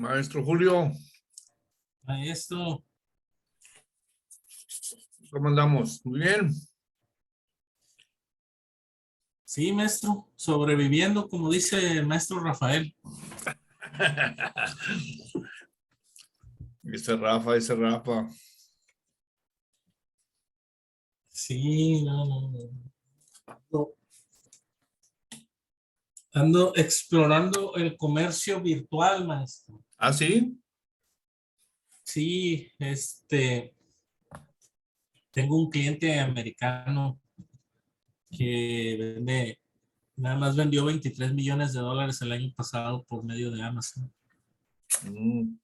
Maestro Julio, Maestro, ¿cómo andamos? Muy bien. sí, maestro, sobreviviendo, como dice el maestro Rafael. Ese Rafa. Sí, no. Ando explorando el comercio virtual, maestro. ¿Ah, sí? Sí, tengo un cliente americano que nada más vendió 23 millones de dólares el año pasado por medio de Amazon. Mm,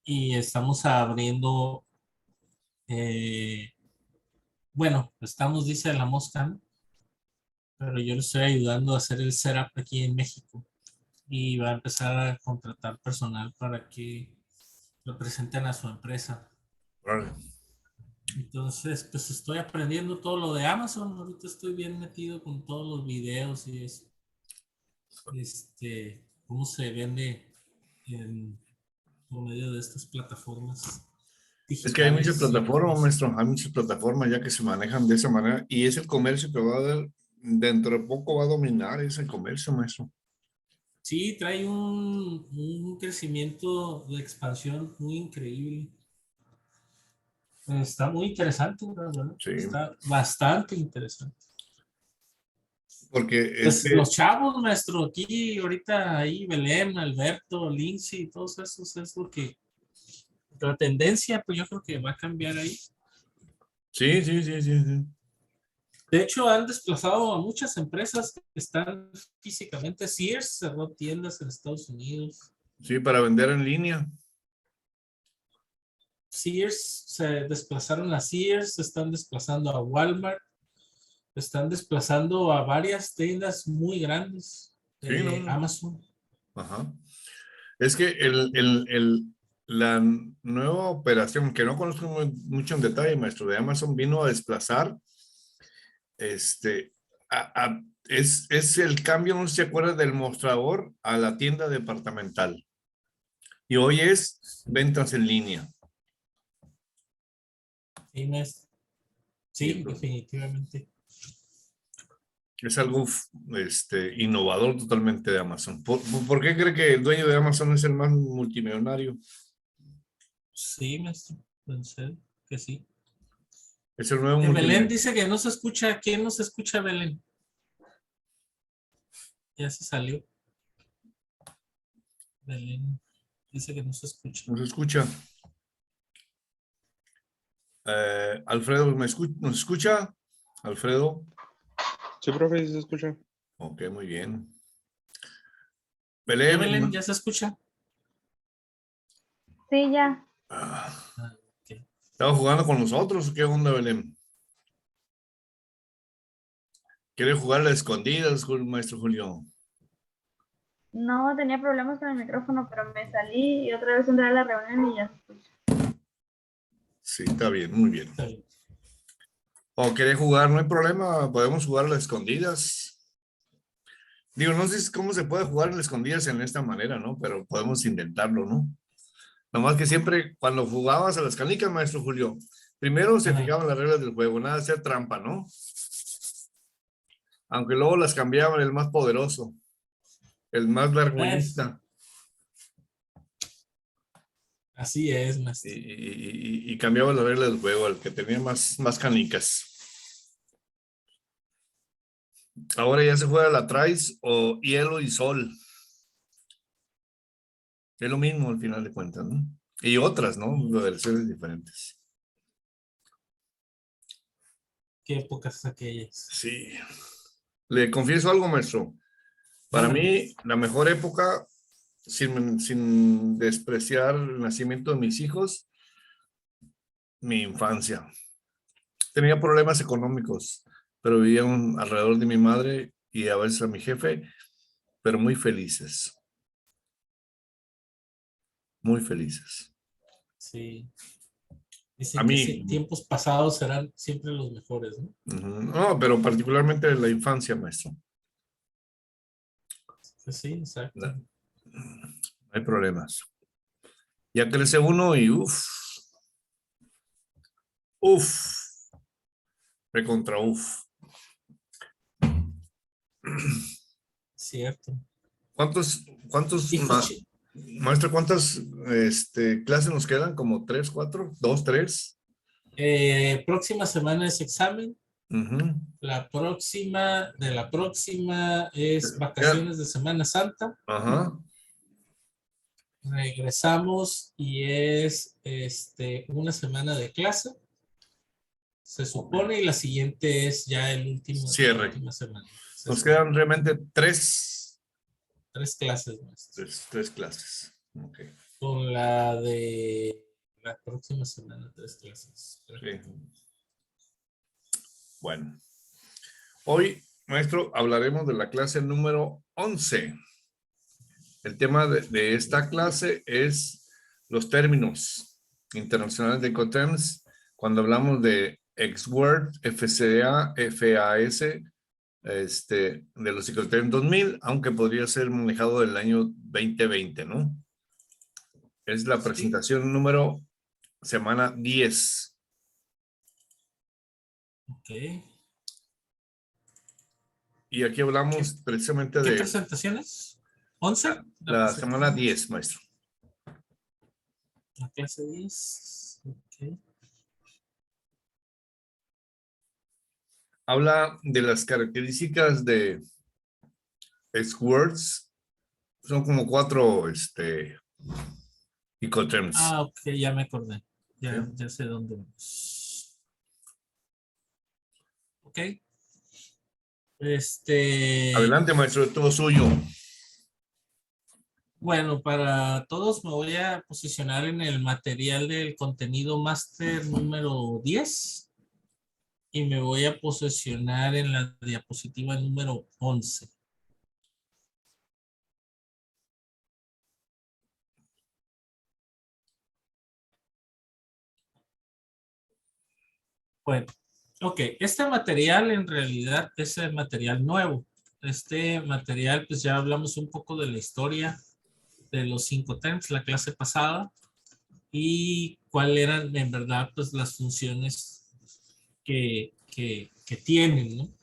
Y estamos abriendo, eh, bueno, dice la mosca, ¿no? Pero yo le estoy ayudando a hacer el setup aquí en México y va a empezar a contratar personal para que lo presenten a su empresa. órale. Entonces, pues estoy aprendiendo todo lo de Amazon. Ahorita estoy bien metido con todos los videos y eso. Cómo se vende por medio de estas plataformas Es que hay muchas digitales y plataformas, demás. maestro. Hay muchas plataformas ya que se manejan de esa manera y es el comercio que va a dar, dentro de poco va a dominar ese comercio, maestro. Sí, trae un crecimiento de expansión muy increíble. Está muy interesante, ¿verdad? Sí, Está bastante interesante. porque es Pues que, los chavos, maestro, aquí, ahorita ahí, Belén, Alberto, Lindsay, todos esos es lo que, la tendencia, pues yo creo que va a cambiar ahí. sí. De hecho, han desplazado a muchas empresas que están físicamente. Sears cerró tiendas en Estados Unidos. Sí, para vender en línea. Sears, se desplazaron a Sears, se están desplazando a Walmart, están desplazando a varias tiendas muy grandes Sí, de ¿no? Amazon. Ajá. Es que la nueva operación, que no conozco mucho en detalle, maestro, de Amazon vino a desplazar, este, es el cambio, no sé si se acuerda, del mostrador a la tienda departamental. Y hoy es ventas en línea. Sí, Y sí, definitivamente. es algo innovador totalmente de Amazon. ¿Por qué cree que el dueño de Amazon es el más multimillonario? Sí, maestro, pensé que sí. Es el nuevo Belén multimillonario. dice que no se escucha. ¿Quién no se escucha, Belén? Ya se salió. Belén dice que no se escucha. ¿Nos escucha? Alfredo, ¿nos escucha? Alfredo. Sí, profe, sí se escucha. Ok, muy bien. ¿Ya, Belén, Belén, ya se escucha? Sí, ya. Ah, ok. ¿estaba jugando con nosotros o qué onda, Belén? ¿Quiere jugar a las escondidas, maestro Julio? No tenía problemas con el micrófono, pero me salí y otra vez entré a la reunión y ya se escucha. Sí, está bien, muy bien. Está bien. ¿O quiere jugar? No hay problema, podemos jugar a las escondidas. Digo, no sé cómo se puede jugar a las escondidas en esta manera, ¿no? Pero podemos intentarlo, ¿no? Nomás que siempre cuando jugabas a las canicas, maestro Julio, primero se Ajá. fijaban las reglas del juego, nada de hacer trampa, ¿no? Aunque luego las cambiaban el más poderoso, el más Es- larguillista, Así es, y, maestro. y cambiaban las reglas del juego, el que tenía más canicas. Ahora ya se juega la traes o hielo y sol. Es lo mismo al final de cuentas, ¿no? Y otras, ¿no? Versiones diferentes. Qué épocas aquellas. Sí. Le confieso algo, maestro. Para Dígame. mí, la mejor época, sin despreciar el nacimiento de mis hijos, mi infancia. Tenía problemas económicos, pero vivían alrededor de mi madre y a veces a mi jefe, pero muy felices. Muy felices. Sí. A Dicen que mí, tiempos pasados serán siempre los mejores, ¿no? no, pero particularmente la infancia, maestro. Pues sí, exacto. La- No hay problemas. Ya crece uno y recontra Cierto. ¿Cuántos, Y Fuchi, maestro, cuántas clases nos quedan? ¿Como 3, 4, 2, 3? próxima semana es examen. La próxima es vacaciones de Semana Santa. Ajá. Regresamos y es una semana de clase. Se supone, y la siguiente es ya la Cierre. última semana. Nos quedan realmente 3 clases más. Tres clases. Okay. Con la de la próxima semana, 3 clases. Sí. Bueno. Hoy, maestro, hablaremos de la clase número 11. El tema de esta clase es los términos internacionales de Incoterms. Cuando hablamos de XWord, FCA, FAS, de los Incoterms 2000, aunque podría ser manejado del año 2020, ¿no? Es la presentación número semana 10. Ok. Y aquí hablamos precisamente de... ¿Qué presentaciones? ¿11? La semana 10, maestro. La clase 10. Ok. Habla de las características de XWords. Son como 4 Incoterms. Ah, ok, ya me acordé. Ya, Sí. ya sé dónde vamos. Ok. Adelante, maestro, todo suyo. Bueno, para todos me voy a posicionar en el material del contenido máster número 10 y me voy a posicionar en la diapositiva número 11. Bueno, ok, este material en realidad es el material nuevo. Este material, pues ya hablamos un poco de la historia de los Incoterms la clase pasada y cuáles eran en verdad pues las funciones que tienen, ¿no?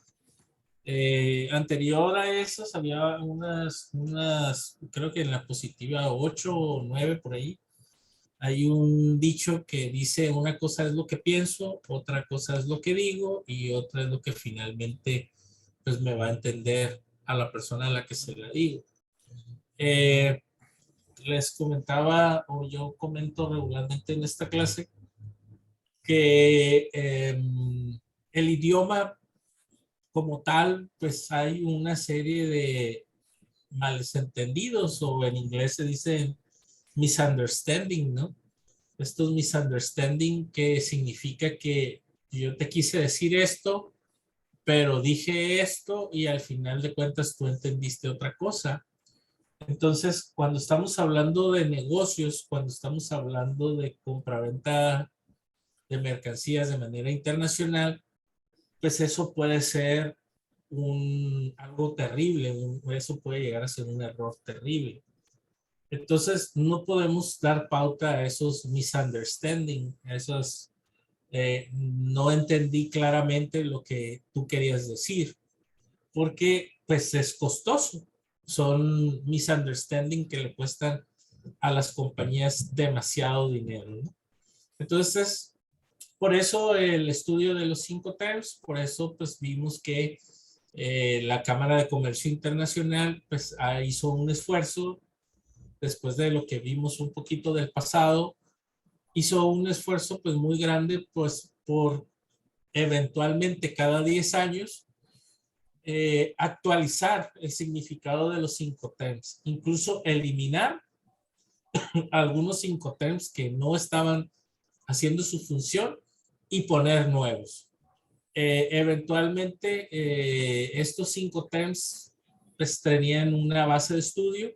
Anterior a esas había creo que en la positiva 8 o 9 por ahí, hay un dicho que dice una cosa es lo que pienso, otra cosa es lo que digo y otra es lo que finalmente pues me va a entender a la persona a la que se la digo. Les comentaba o yo comento regularmente en esta clase que el idioma como tal, pues hay una serie de malentendidos o en inglés se dice misunderstanding, ¿no? Estos misunderstanding que significa que yo te quise decir esto, pero dije esto y al final de cuentas tú entendiste otra cosa. Entonces, cuando estamos hablando de negocios, cuando estamos hablando de compraventa de mercancías de manera internacional, pues eso puede ser algo terrible, eso puede llegar a ser un error terrible. Entonces, no podemos dar pauta a esos misunderstanding, a esos no entendí claramente lo que tú querías decir, porque pues es costoso. Son misunderstanding que le cuestan a las compañías demasiado dinero, ¿no? Entonces, por eso el estudio de los 5 Terms, por eso pues vimos que la Cámara de Comercio Internacional pues hizo un esfuerzo después de lo que vimos un poquito del pasado, hizo un esfuerzo pues muy grande pues por eventualmente cada 10 años actualizar el significado de los 5 terms, incluso eliminar algunos 5 terms que no estaban haciendo su función y poner nuevos. Eventualmente estos 5 terms pues, tenían una base de estudio,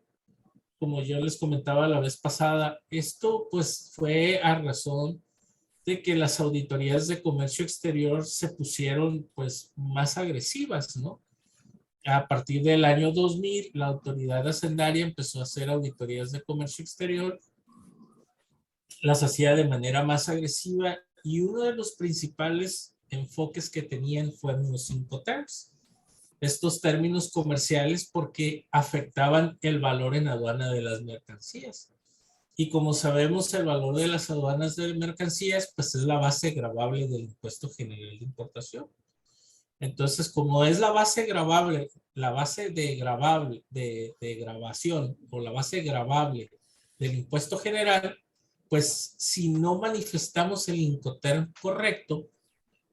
como yo les comentaba la vez pasada. Esto pues fue a razón de que las auditorías de comercio exterior se pusieron pues más agresivas, ¿no? A partir del año 2000, la autoridad hacendaria empezó a hacer auditorías de comercio exterior, las hacía de manera más agresiva y uno de los principales enfoques que tenían fueron los 5 terms. Estos términos comerciales porque afectaban el valor en aduana de las mercancías. Y como sabemos, el valor de las aduanas de mercancías pues es la base gravable del impuesto general de importación. Entonces, como es la base gravable, la base de gravación o la base gravable del impuesto general, pues si no manifestamos el Incoterm correcto,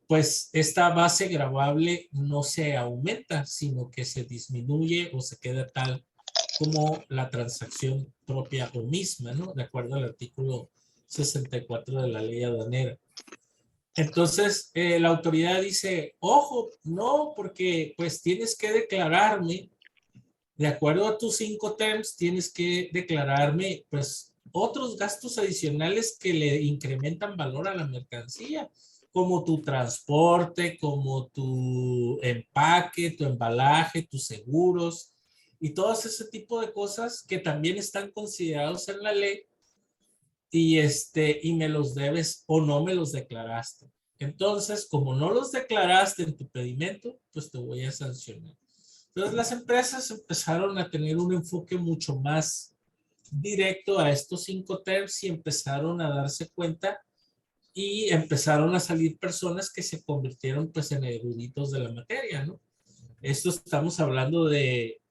pues esta base gravable no se aumenta, sino que se disminuye o se queda tal como la transacción propia o misma, ¿no? De acuerdo al artículo 64 de la ley aduanera. Entonces, la autoridad dice, ojo, no, porque pues tienes que declararme, de acuerdo a tus 5 terms, tienes que declararme pues otros gastos adicionales que le incrementan valor a la mercancía, como tu transporte, como tu empaque, tu embalaje, tus seguros y todo ese tipo de cosas que también están considerados en la ley y me los debes o no me los declaraste. Entonces, como no los declaraste en tu pedimento, pues te voy a sancionar. Entonces, las empresas empezaron a tener un enfoque mucho más directo a estos 5 terms y empezaron a darse cuenta y empezaron a salir personas que se convirtieron pues en eruditos de la materia, ¿no? Esto estamos hablando de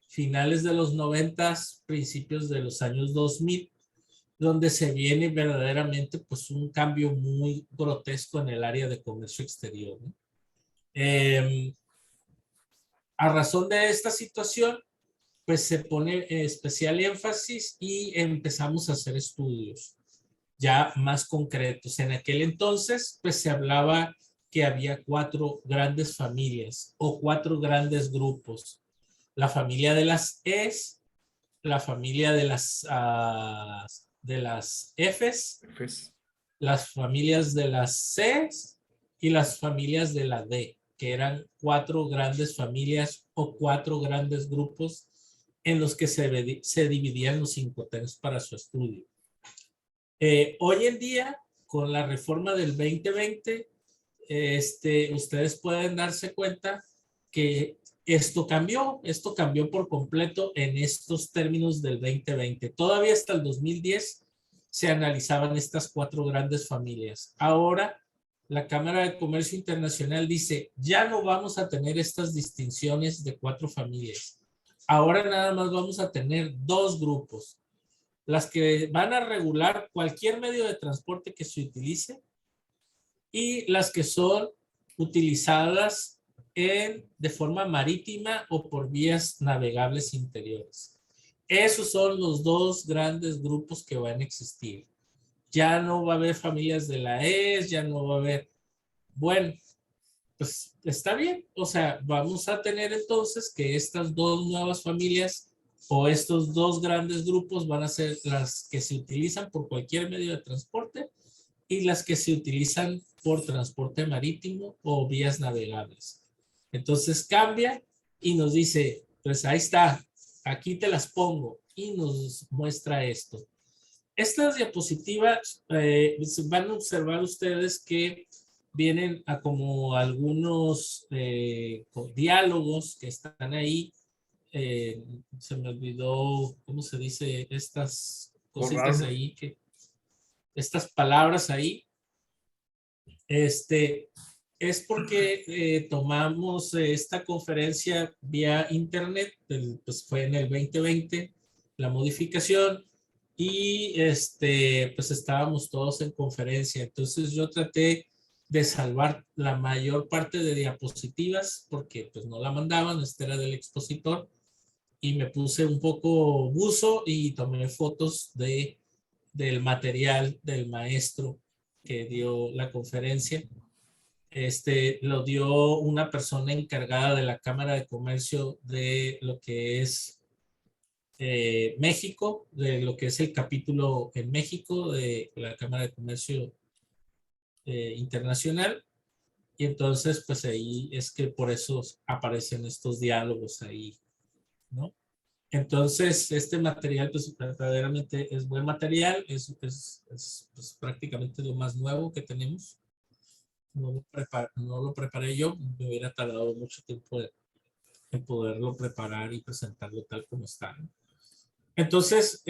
finales de los 90s, principios de los años 2000, donde se viene verdaderamente pues un cambio muy grotesco en el área de comercio exterior, ¿no? A razón de esta situación, pues se pone especial énfasis y empezamos a hacer estudios ya más concretos. En aquel entonces, pues se hablaba que había 4 grandes familias o 4 grandes grupos. La familia de las E's, la familia de las F's, las familias de las C's y las familias de la D, que eran 4 grandes familias o 4 grandes grupos en los que se dividían los 5 terms para su estudio. Hoy en día, con la reforma del 2020, ustedes pueden darse cuenta que esto cambió por completo en estos términos del 2020. Todavía hasta el 2010 se analizaban estas 4 grandes familias. Ahora, la Cámara de Comercio Internacional dice, ya no vamos a tener estas distinciones de 4 familias. Ahora nada más vamos a tener 2 grupos. Las que van a regular cualquier medio de transporte que se utilice y las que son utilizadas de forma marítima o por vías navegables interiores. Esos son los 2 grandes grupos que van a existir. Ya no va a haber familias de la ES, ya no va a haber... Bueno, pues está bien. O sea, vamos a tener entonces que estas 2 nuevas familias o estos 2 grandes grupos van a ser las que se utilizan por cualquier medio de transporte y las que se utilizan por transporte marítimo o vías navegables. Entonces cambia y nos dice, pues ahí está, aquí te las pongo y nos muestra esto. Estas diapositivas van a observar ustedes que vienen a como algunos diálogos que están ahí. Se me olvidó, ¿cómo se dice? Estas cositas ahí, estas palabras ahí. Es porque tomamos esta conferencia vía internet, pues fue en el 2020, la modificación, y pues estábamos todos en conferencia. Entonces yo traté de salvar la mayor parte de diapositivas porque pues no la mandaban, esta era del expositor, y me puse un poco buzo y tomé fotos del material del maestro que dio la conferencia. Lo dio una persona encargada de la Cámara de Comercio de lo que es México, de lo que es el capítulo en México de la Cámara de Comercio Internacional. Y entonces, pues ahí es que por eso aparecen estos diálogos ahí, ¿no? Entonces, este material, pues verdaderamente es buen material, pues, prácticamente lo más nuevo que tenemos. No lo preparé yo, me hubiera tardado mucho tiempo en poderlo preparar y presentarlo tal como está, ¿no? Entonces,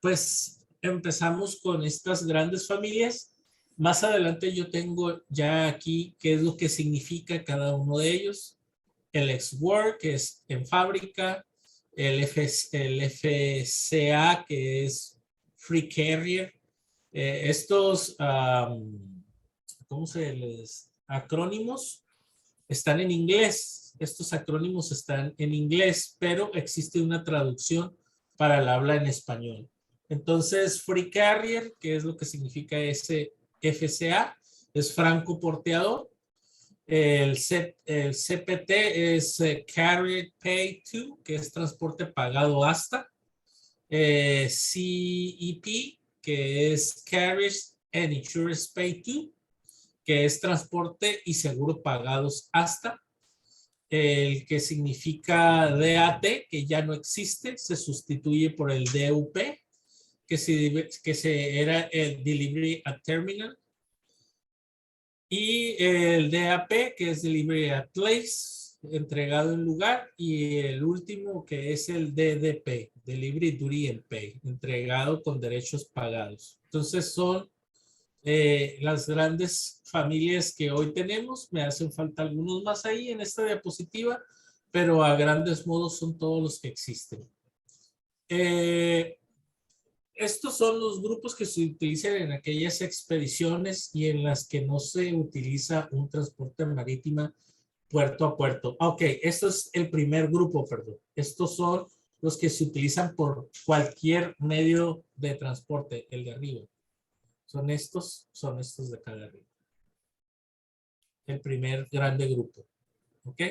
pues empezamos con estas grandes familias. Más adelante yo tengo ya aquí qué es lo que significa cada uno de ellos. El ex-work, que es en fábrica, el FCA, que es free carrier. Estos, ¿cómo se les? Acrónimos están en inglés. Estos acrónimos están en inglés, pero existe una traducción para el habla en español. Entonces, free carrier, que es lo que significa ese FCA, es franco porteador. El CPT es Carrier Pay To, que es transporte pagado hasta. CEP, que es Carriers and Insurance Pay To, que es transporte y seguro pagados hasta. El que significa DAT, que ya no existe, se sustituye por el DUP, que era el Delivery at Terminal. Y el DAP, que es Delivery at Place, entregado en lugar. Y el último, que es el DDP, Delivery Duty and Pay, entregado con derechos pagados. Entonces son las grandes familias que hoy tenemos. Me hacen falta algunos más ahí en esta diapositiva, pero a grandes modos son todos los que existen. Estos son los grupos que se utilizan en aquellas expediciones y en las que no se utiliza un transporte marítimo puerto a puerto. Ok, esto es el primer grupo, perdón. Estos son los que se utilizan por cualquier medio de transporte, el de arriba. Son estos de acá de arriba. El primer grande grupo. ¿Ok?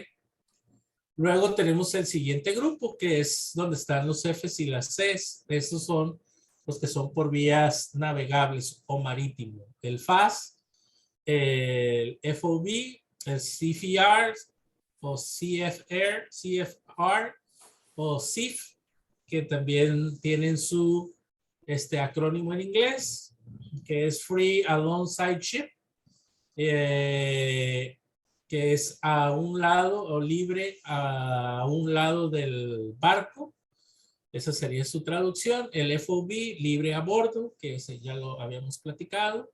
Luego tenemos el siguiente grupo, que es donde están los Fs y las Cs. Estos son los que son por vías navegables o marítimo. El FAS, el FOB, el CFR o CFR o CIF, que también tienen su acrónimo en inglés, que es Free Alongside Ship, que es a un lado o libre a un lado del barco. Esa sería su traducción. El FOB, libre a bordo, que ese ya lo habíamos platicado.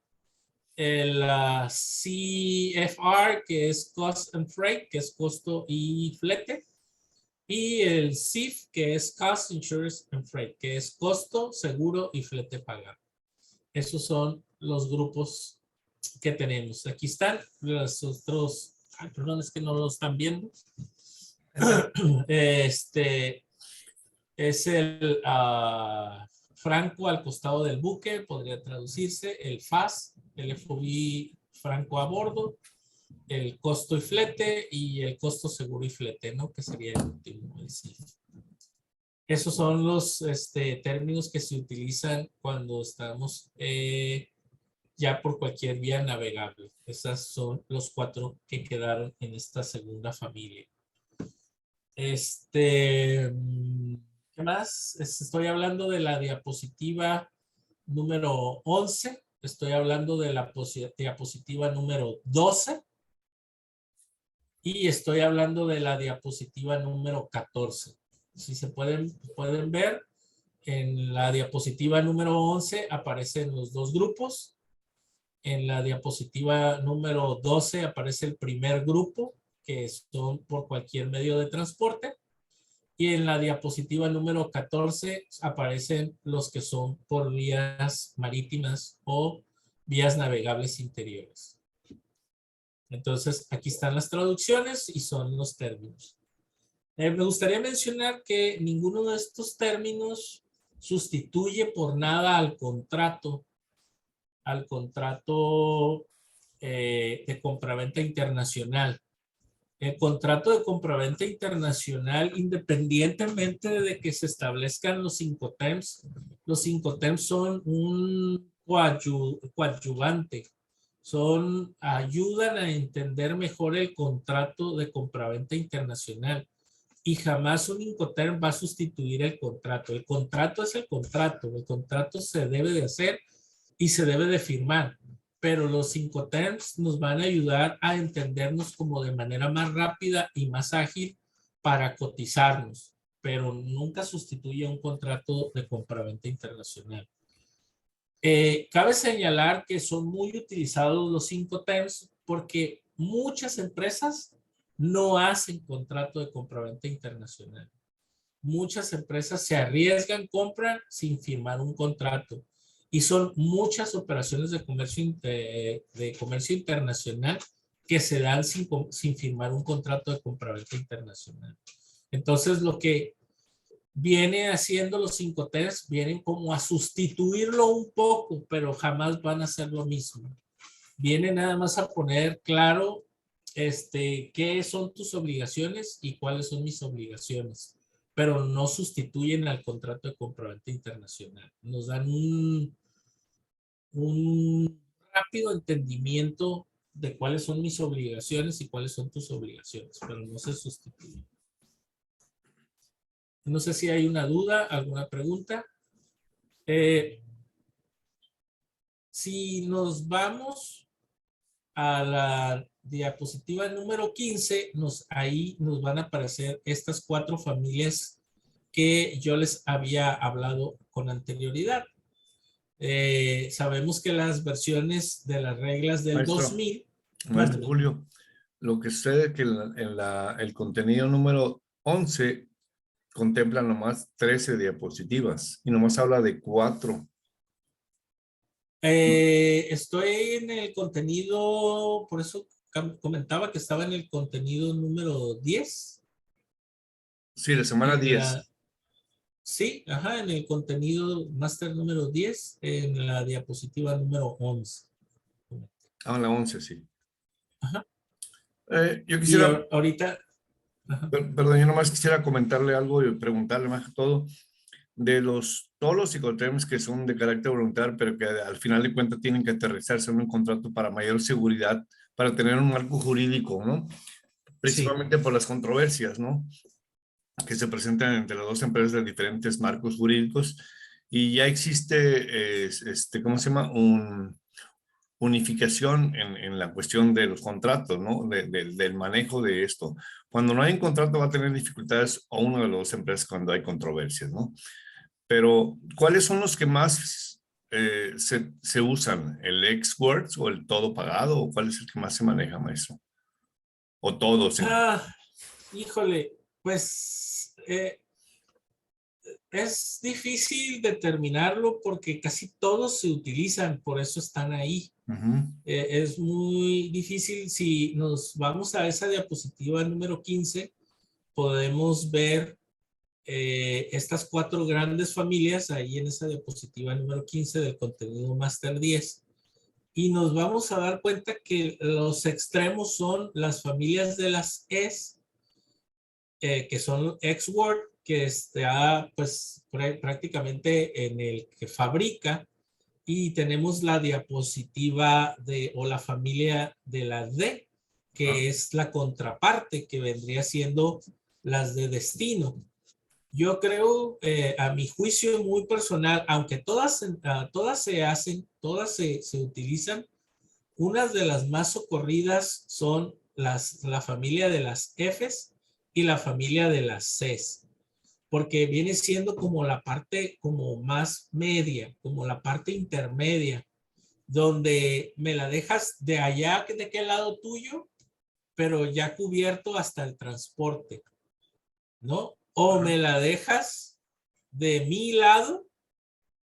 El CFR, que es Cost and Freight, que es costo y flete. Y el CIF, que es Cost, Insurance and Freight, que es costo, seguro y flete pagado. Esos son los grupos que tenemos. Aquí están los otros. Ay, perdón, es que no lo están viendo. Es el franco al costado del buque, podría traducirse, el FAS, el FOB franco a bordo, el costo y flete y el costo seguro y flete, ¿no? Que sería el último, el CIF. Esos son los términos que se utilizan cuando estamos ya por cualquier vía navegable. Esos son los 4 que quedaron en esta segunda familia. ¿Qué más? Estoy hablando de la diapositiva número 11. Estoy hablando de la diapositiva número 12. Y estoy hablando de la diapositiva número 14. Si se pueden ver, en la diapositiva número 11 aparecen los dos grupos. En la diapositiva número 12 aparece el primer grupo, que son por cualquier medio de transporte. Y en la diapositiva número 14 aparecen los que son por vías marítimas o vías navegables interiores. Entonces, aquí están las traducciones y son los términos. Me gustaría mencionar que ninguno de estos términos sustituye por nada al contrato de compraventa internacional. El contrato de compraventa internacional, independientemente de que se establezcan los 5 terms son un coadyuvante, ayudan a entender mejor el contrato de compraventa internacional. Y jamás un Incoterm va a sustituir el contrato. El contrato es el contrato se debe de hacer y se debe de firmar, pero los Incoterms nos van a ayudar a entendernos como de manera más rápida y más ágil para cotizarnos, pero nunca sustituye un contrato de compraventa internacional. Cabe señalar que son muy utilizados los Incoterms porque muchas empresas no hacen contrato de compraventa internacional. Muchas empresas se arriesgan, compran sin firmar un contrato. Y son muchas operaciones de comercio internacional que se dan sin firmar un contrato de compraventa internacional. Entonces, lo que viene haciendo los Incoterms vienen como a sustituirlo un poco, pero jamás van a hacer lo mismo. Vienen nada más a poner claro qué son tus obligaciones y cuáles son mis obligaciones, pero no sustituyen al contrato de compraventa internacional. Nos dan un rápido entendimiento de cuáles son mis obligaciones y cuáles son tus obligaciones, pero no se sustituyen. No sé si hay una duda, alguna pregunta. Si nos vamos a la diapositiva número 15, ahí nos van a aparecer estas 4 familias que yo les había hablado con anterioridad. Sabemos que las versiones de las reglas del Maestro, 2000. Maestro Julio, lo que sucede es que el contenido número 11 contempla nomás 13 diapositivas y nomás habla de 4. Estoy en el contenido, por eso comentaba que estaba en el contenido número 10. Sí, la semana 10. Sí, ajá, en el contenido máster número 10, en la diapositiva número 11. Ah, la 11, sí. Ajá. Yo quisiera... ahorita... Perdón, yo nomás quisiera comentarle algo y preguntarle más que todo de todos los Incoterms que son de carácter voluntario, pero que al final de cuentas tienen que aterrizarse en un contrato para mayor seguridad, para tener un marco jurídico, ¿no? Principalmente sí, por las controversias, ¿no? Que se presentan entre las dos empresas de diferentes marcos jurídicos y ya existe, ¿cómo se llama? Unificación en la cuestión de los contratos, ¿no? Del manejo de esto. Cuando no hay un contrato va a tener dificultades o una de las dos empresas cuando hay controversias, ¿no? Pero, ¿cuáles son los que más se usan? ¿El ex-works o el todo pagado? ¿O cuál es el que más se maneja, maestro? ¿O todos? Híjole, pues es difícil determinarlo porque casi todos se utilizan, por eso están ahí. Es muy difícil. Si nos vamos a esa diapositiva número 15, podemos ver estas 4 grandes familias ahí en esa diapositiva número 15 del contenido Master 10. Y nos vamos a dar cuenta que los extremos son las familias de las ES, que son ex-Word, que está pues prácticamente en el que fabrica, y tenemos la diapositiva o la familia de la D, que es la contraparte, que vendría siendo las de destino. Yo creo, a mi juicio muy personal, aunque todas se hacen, todas se utilizan, unas de las más socorridas son la familia de las Fs y la familia de las Cs, porque viene siendo como la parte como más media, como la parte intermedia, donde me la dejas de allá, de qué lado tuyo, pero ya cubierto hasta el transporte, ¿no? O me la dejas de mi lado,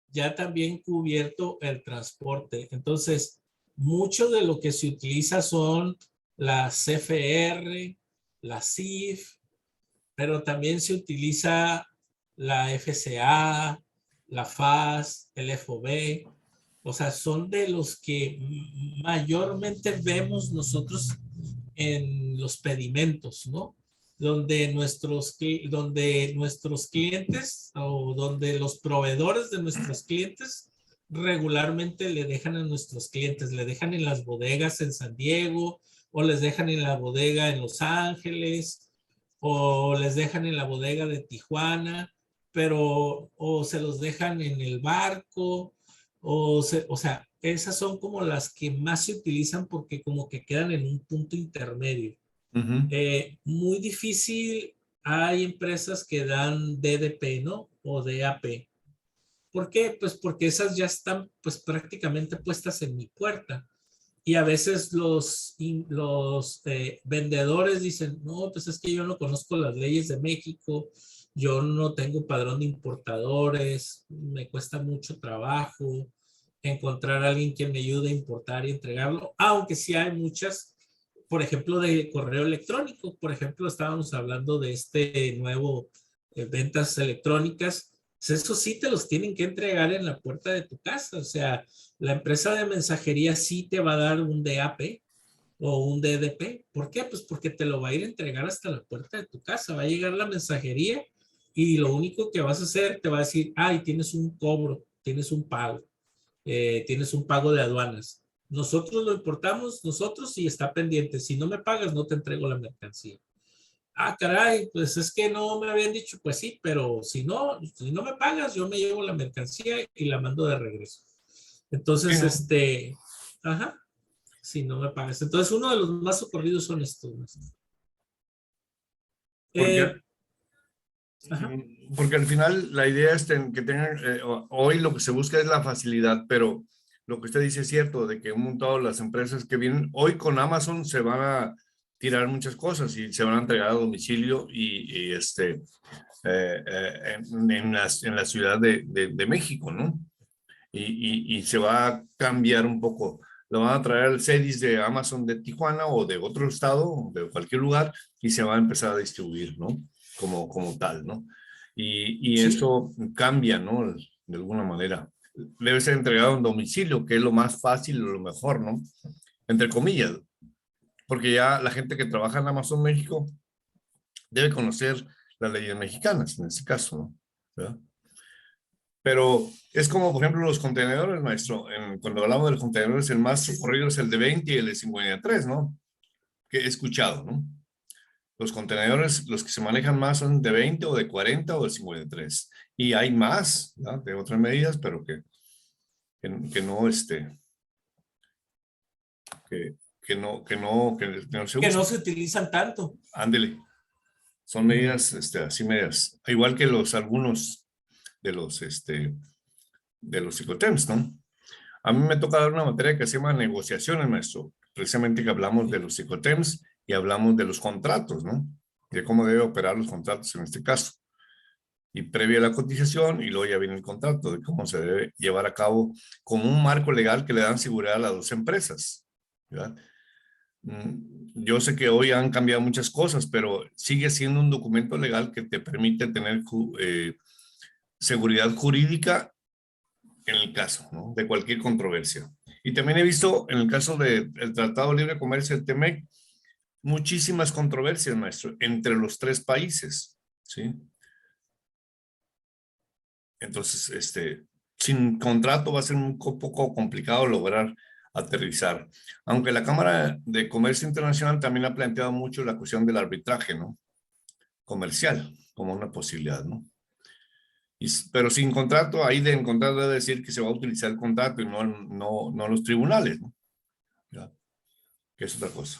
ya también cubierto el transporte. Entonces, mucho de lo que se utiliza son la CFR, la CIF, pero también se utiliza la FCA, la FAS, el FOB. O sea, son de los que mayormente vemos nosotros en los pedimentos, ¿no? Donde nuestros clientes o donde los proveedores de nuestros clientes regularmente le dejan a nuestros clientes, le dejan en las bodegas en San Diego, o les dejan en la bodega en Los Ángeles, o les dejan en la bodega de Tijuana, pero o se los dejan en el barco, o sea, esas son como las que más se utilizan porque como que quedan en un punto intermedio. Ujú. Muy difícil, hay empresas que dan DDP, ¿no? O DAP. ¿Por qué? Pues porque esas ya están pues prácticamente puestas en mi puerta. Y a veces los vendedores dicen, no, pues es que yo no conozco las leyes de México, yo no tengo padrón de importadores, me cuesta mucho trabajo encontrar a alguien que me ayude a importar y entregarlo, aunque sí hay muchas, por ejemplo, de correo electrónico. Por ejemplo, estábamos hablando de este nuevo ventas electrónicas. Pues eso sí te los tienen que entregar en la puerta de tu casa. O sea, la empresa de mensajería sí te va a dar un DAP o un DDP. ¿Por qué? Pues porque te lo va a ir a entregar hasta la puerta de tu casa. Va a llegar la mensajería y lo único que vas a hacer te va a decir, ay, tienes un cobro, tienes un pago, tienes un pago de aduanas. Nosotros lo importamos, nosotros, y está pendiente. Si no me pagas, no te entrego la mercancía. Ah, caray, pues es que no me habían dicho, pues sí, pero si no me pagas, yo me llevo la mercancía y la mando de regreso. Entonces, ajá, si no me pagas. Entonces, uno de los más socorridos son estos. Porque, Ajá. porque al final la idea es que tengan, hoy lo que se busca es la facilidad, pero lo que usted dice es cierto, de que un montón de las empresas que vienen hoy con Amazon se van a tirar muchas cosas y se van a entregar a domicilio en la ciudad de México, ¿no? Y se va a cambiar un poco. Lo van a traer al CEDIS de Amazon de Tijuana o de otro estado, de cualquier lugar, y se va a empezar a distribuir, ¿no? Como tal, ¿no? Y Sí. eso cambia, ¿no? De alguna manera. Debe ser entregado en domicilio, que es lo más fácil o lo mejor, ¿no? Entre comillas, porque ya la gente que trabaja en Amazon México debe conocer las leyes mexicanas, en este caso, ¿no? ¿Verdad? Pero es como, por ejemplo, los contenedores, maestro. Cuando hablamos de los contenedores, el más socorrido es el de 20 y el de 53, ¿no? Que he escuchado, ¿no? Los contenedores, los que se manejan más son de 20 o de 40 o de 53. Y hay más, ¿no? De otras medidas, pero que no, que no se Que no usan. se utilizan tanto. Ándele. Son medidas, así medidas. Igual que algunos de los psicotems, ¿no? A mí me toca dar una materia que se llama negociaciones, maestro. Precisamente que hablamos de los psicotems y hablamos de los contratos, ¿no? De cómo debe operar los contratos en este caso. Y previa a la cotización y luego ya viene el contrato de cómo se debe llevar a cabo como un marco legal que le dan seguridad a las dos empresas, ¿verdad? Yo sé que hoy han cambiado muchas cosas, pero sigue siendo un documento legal que te permite tener seguridad jurídica en el caso, ¿no? De cualquier controversia. Y también he visto en el caso del Tratado de Libre Comercio del TEMEC muchísimas controversias, maestro, entre los tres países, ¿sí? Entonces, sin contrato va a ser un poco complicado lograr aterrizar. Aunque la Cámara de Comercio Internacional también ha planteado mucho la cuestión del arbitraje, ¿no? Comercial, como una posibilidad, ¿no? Pero sin contrato, ahí de contrato debe decir que se va a utilizar el contrato y no los tribunales, ¿no? ¿Ya? Que es otra cosa.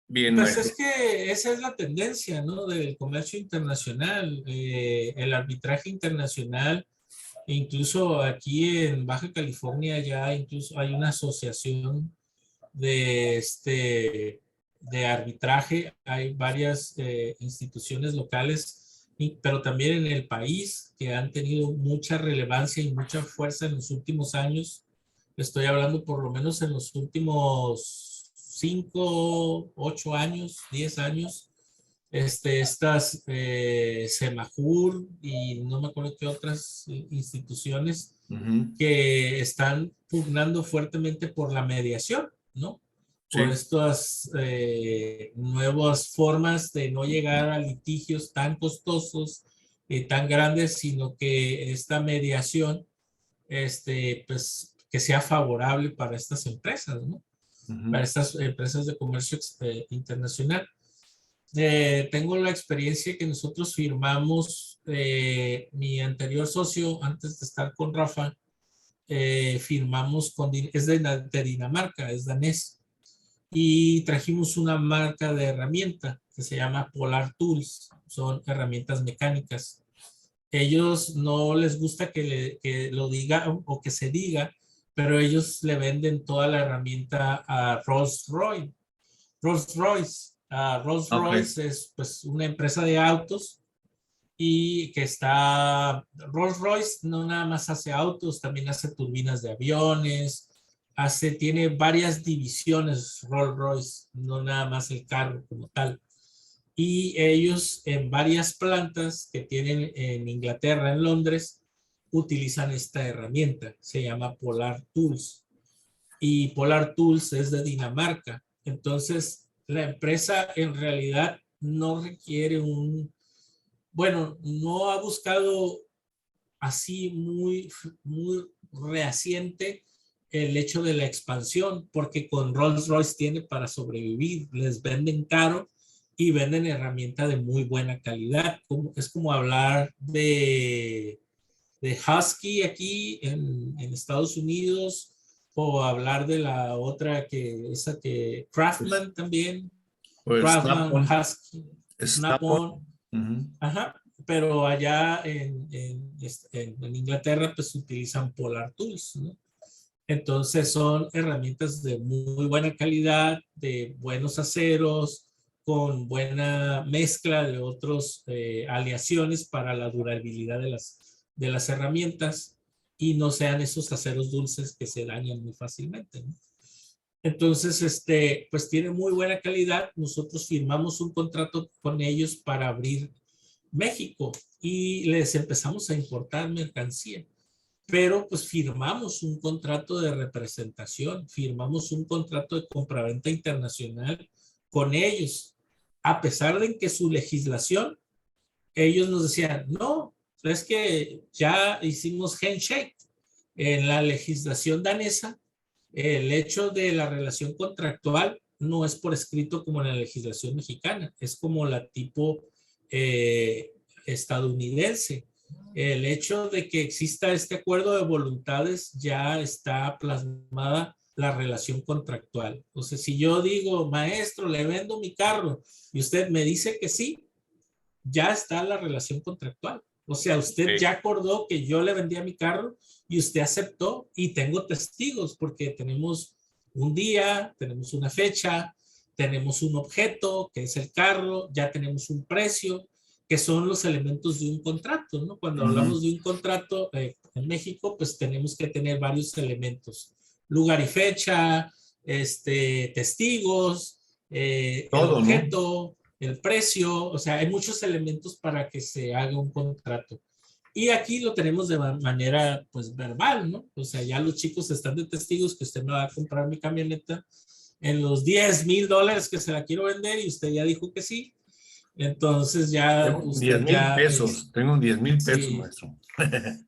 Bien, Pues maestro. es que esa es la tendencia, ¿no? Del comercio internacional, el arbitraje internacional. Incluso aquí en Baja California ya incluso hay una asociación de arbitraje. Hay varias instituciones locales, pero también en el país que han tenido mucha relevancia y mucha fuerza en los últimos años. Estoy hablando por lo menos en los últimos 5, 8 años, 10 años. Estas Semajur y no me acuerdo qué otras instituciones que están pugnando fuertemente por la mediación, ¿no? Por Sí. estas nuevas formas de no llegar a litigios tan costosos y tan grandes, sino que esta mediación pues, que sea favorable para estas empresas, ¿no? Ujú. Para estas empresas de comercio internacional. Tengo la experiencia que nosotros firmamos, mi anterior socio, antes de estar con Rafa, firmamos es de Dinamarca, es danés, y trajimos una marca de herramienta que se llama Polar Tools, son herramientas mecánicas. Ellos no les gusta que lo diga o que se diga, pero ellos le venden toda la herramienta a Rolls-Royce. Rolls-Royce. Ok. Rolls-Royce es pues una empresa de autos y que Rolls-Royce no nada más hace autos, también hace turbinas de aviones, tiene varias divisiones Rolls-Royce, no nada más el carro como tal. Y ellos en varias plantas que tienen en Inglaterra, en Londres, utilizan esta herramienta, se llama Polar Tools. Y Polar Tools es de Dinamarca. Entonces, la empresa en realidad no requiere bueno, no ha buscado así muy reciente el hecho de la expansión, porque con Rolls-Royce tiene para sobrevivir, les venden caro y venden herramienta de muy buena calidad. Es como hablar de Husky aquí en Estados Unidos, o hablar de la otra esa que Craftsman también, Pues Craftsman, Snap-on. Husky, Snap-on. Snap-on, Ujú. ajá, pero allá en Inglaterra pues utilizan Polar Tools, ¿no? Entonces son herramientas de muy buena calidad, de buenos aceros, con buena mezcla de otros aleaciones para la durabilidad de las herramientas y no sean esos aceros dulces que se dañan muy fácilmente, ¿no? Entonces, pues tiene muy buena calidad. Nosotros firmamos un contrato con ellos para abrir México y les empezamos a importar mercancía. Pero pues firmamos un contrato de representación, firmamos un contrato de compraventa internacional con ellos, a pesar de que su legislación, ellos nos decían, no, es que ya hicimos handshake. En la legislación danesa, el hecho de la relación contractual no es por escrito como en la legislación mexicana, es como la tipo estadounidense. El hecho de que exista este acuerdo de voluntades ya está plasmada la relación contractual. Entonces, si yo digo, maestro, le vendo mi carro y usted me dice que sí, ya está la relación contractual. O sea, usted ya acordó que yo le vendía mi carro y usted aceptó, y tengo testigos porque tenemos un día, tenemos una fecha, tenemos un objeto que es el carro, ya tenemos un precio, que son los elementos de un contrato, ¿no? Cuando hablamos de un contrato en México, pues tenemos que tener varios elementos: lugar y fecha, testigos, el Todo, ¿no? objeto, el precio. O sea, hay muchos elementos para que se haga un contrato. Y aquí lo tenemos de manera, pues, verbal, ¿no? O sea, ya los chicos están de testigos que usted me va a comprar mi camioneta en los $10,000 que se la quiero vender y usted ya dijo que sí. Entonces ya Tengo 10 usted mil ya, pesos. Tengo 10,000 pesos, sí. maestro.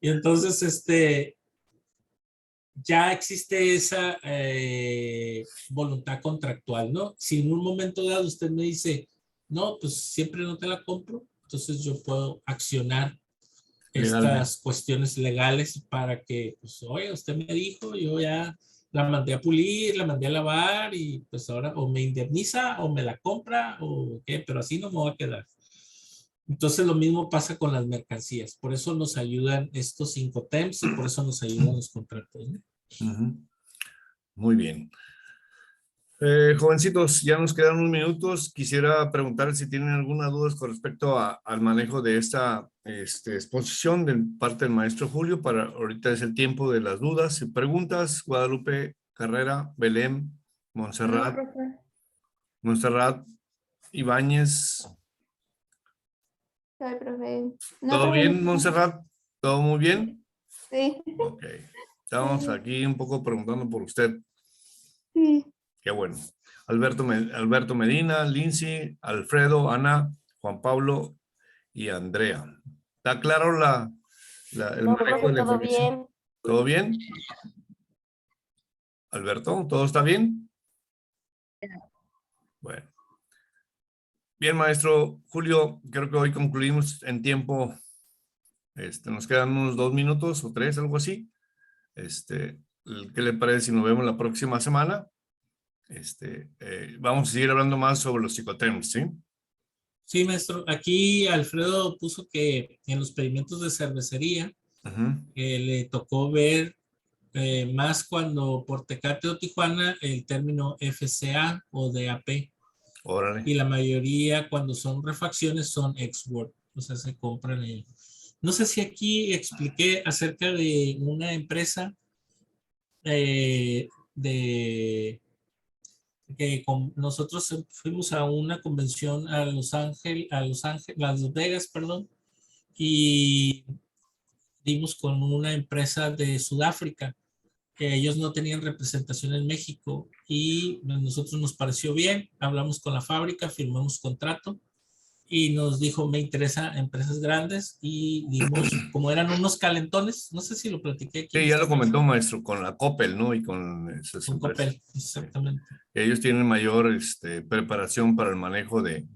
Y entonces, ya existe esa voluntad contractual, ¿no? Si en un momento dado usted me dice, no, pues siempre no te la compro, entonces yo puedo accionar Legalmente. estas cuestiones legales para que, pues, oye, usted me dijo, yo ya la mandé a pulir, la mandé a lavar y pues ahora o me indemniza o me la compra o qué, pero así no me voy a quedar. Entonces lo mismo pasa con las mercancías. Por eso nos ayudan estos 5 TEMS y por eso nos ayudan los contratos, ¿no? Ujú. Muy bien. Jovencitos, ya nos quedan unos minutos. Quisiera preguntar si tienen alguna duda con respecto al manejo de esta exposición de parte del maestro Julio. Para ahorita es el tiempo de las dudas y preguntas. Guadalupe Carrera, Belén, No, Montserrat, profe. Ibáñez. Soy profe. No, ¿Todo profe, bien, no. Montserrat? ¿Todo muy bien? Sí, Ok. Estamos aquí un poco preguntando por usted. sí. Qué bueno. Alberto Medina, Lindsay, Alfredo, Ana, Juan Pablo y Andrea. ¿Está claro el No, manejo profe, de la todo información? bien. ¿Todo bien? Alberto, ¿todo está bien? Bueno. Bien, maestro Julio, creo que hoy concluimos en tiempo. Nos quedan unos 2 minutos o 3, algo así. ¿Qué le parece si nos vemos la próxima semana? Vamos a seguir hablando más sobre los psicotems, ¿sí? Sí, maestro. Aquí Alfredo puso que en los pedimentos de cervecería le tocó ver más cuando por Tecate o Tijuana el término FCA o DAP. Órale. Y la mayoría cuando son refacciones son ex-work, o sea, se compran ellos. No sé si aquí expliqué acerca de una empresa nosotros fuimos a una convención a Las Vegas, perdón, y dimos con una empresa de Sudáfrica que ellos no tenían representación en México y a nosotros nos pareció bien, hablamos con la fábrica, firmamos contrato y nos dijo, me interesa empresas grandes y dimos, como eran unos calentones, no sé si lo platiqué aquí. Sí, ya lo comentó, maestro, con la Coppel, ¿no? Y con esas Con empresas. Coppel, exactamente. Sí. Ellos tienen mayor preparación para el manejo de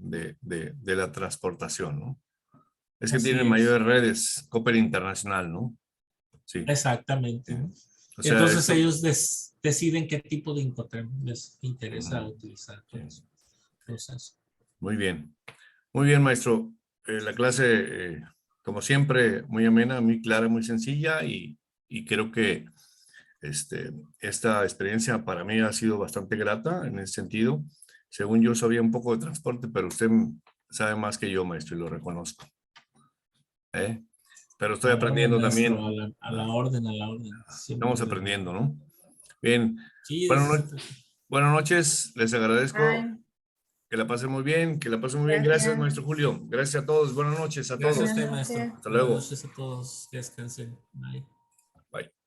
la transportación, ¿no? Es que Así tienen es. mayores redes, Coppel Internacional, ¿no? Sí. Exactamente. Sí. O sea, Entonces esto- ellos deciden qué tipo de Incoterm les interesa utilizar. Sí. Entonces, Muy bien. Muy bien, maestro. La clase, como siempre, muy amena, muy clara, muy sencilla y creo que esta experiencia para mí ha sido bastante grata en ese sentido. Según yo sabía un poco de transporte, pero usted sabe más que yo, maestro, y lo reconozco. Pero estoy a la orden, aprendiendo maestro, también. a la orden, a la orden. Siempre. Estamos aprendiendo, ¿no? Bien. Sí, Buenas noches, les agradezco. Bye. Que la pasen muy bien, que la pasen muy bien. Gracias. Gracias, maestro Julio. Gracias a todos. Buenas noches a gracias a todos. usted, Buenas maestro. noches. Hasta Buenas luego. noches a todos. Descansen. Bye. Bye.